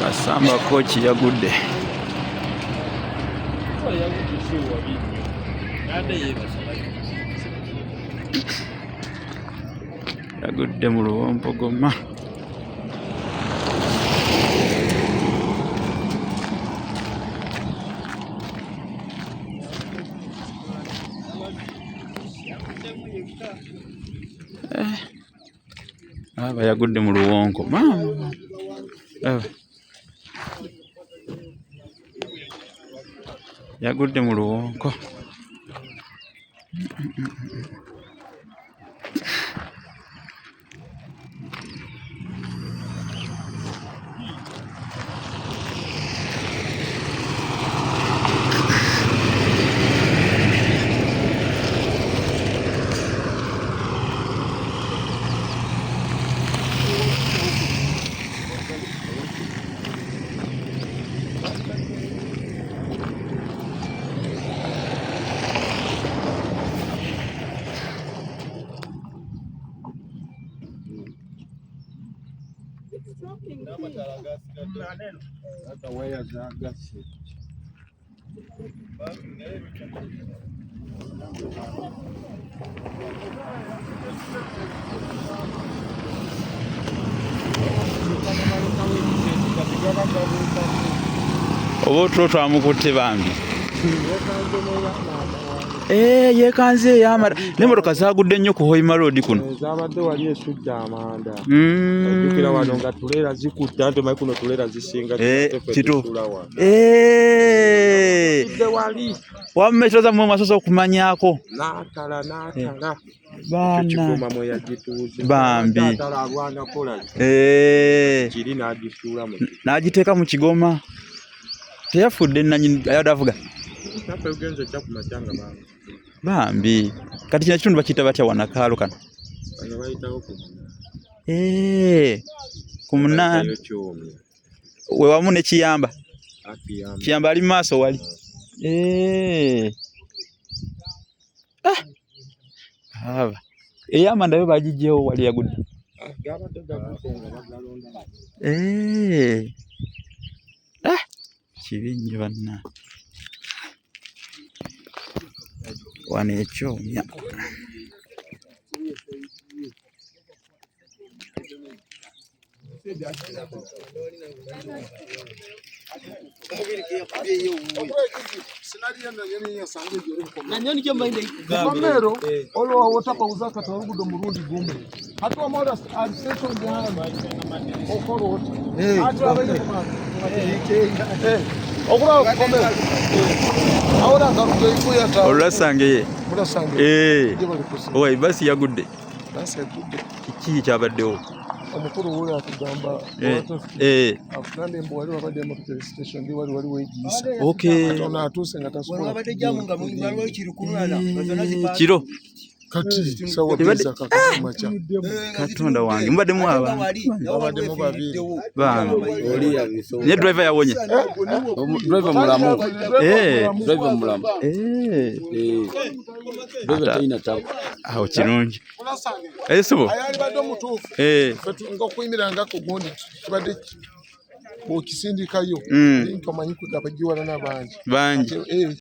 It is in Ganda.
Asamba kochi yagudde. Yagudde mu luwompogoma. Aba yagudde mu luwonko. Mama. Yagudde mu luwonko. Obo twamukutte bambi. Yekanze yamara. N'emmotoka zaagudde nnyo ku HOIMA road kuno. Zabadde wali esujja amanda. Ojjukira wano nga tuleera zikutte ate mayi kuno tuleera zisinga kituufu. Wammetero za mu masoso okumanyaako. N'atala. Baana. Kikoma mwe yagituuza. Bambi. N'atala alwana kola. Kiri n'agisuula mu. N'agiteeka mu kigoma. Teyafudde nannyini ayadde avuga. Nape ugenze kya ku makyanga bambi. Bambi. Kati kino kitundu bakiyita batya wanakaalo kano? Bano bayitawo ku. Ku munaana. We wamu ne Kiyamba. Kiyamba ali mu maaso wali. Aba. Ey'amanda yo bagiggyewo wali yagudde. Gabadde gagudde nga bagalonda. Kibi nnyo banna. Wano ekyomya. Kamero olwo wotaka uzaka tarugudo murundi gumu hatu amoda station behind okoro hatu abanye okura komero ahora ngarudo ikuya ta Olasange owa basi yagudde. Basi yagudde. Kiki kyabaddewo? Omukuru wule atugamba afukande mbu wali wabadde mu station ndi wali weegiyisa. Atona atuuse nga tasobola. Kiro. Kati sawa pesa kakakumacha. Katonda wange mubadde mu abadde mu babiri. Bana. Ne driver yawonye. Driver mulamu. Driver mulamu. Driver taina tabu. Aho kirungi. Subo. Ayali badde mutuufu. Ng'okuyimiranga ku gundi kibadde bw'okisindikayo. Nkomanyi kugaba giwala n'abangi. Bangi.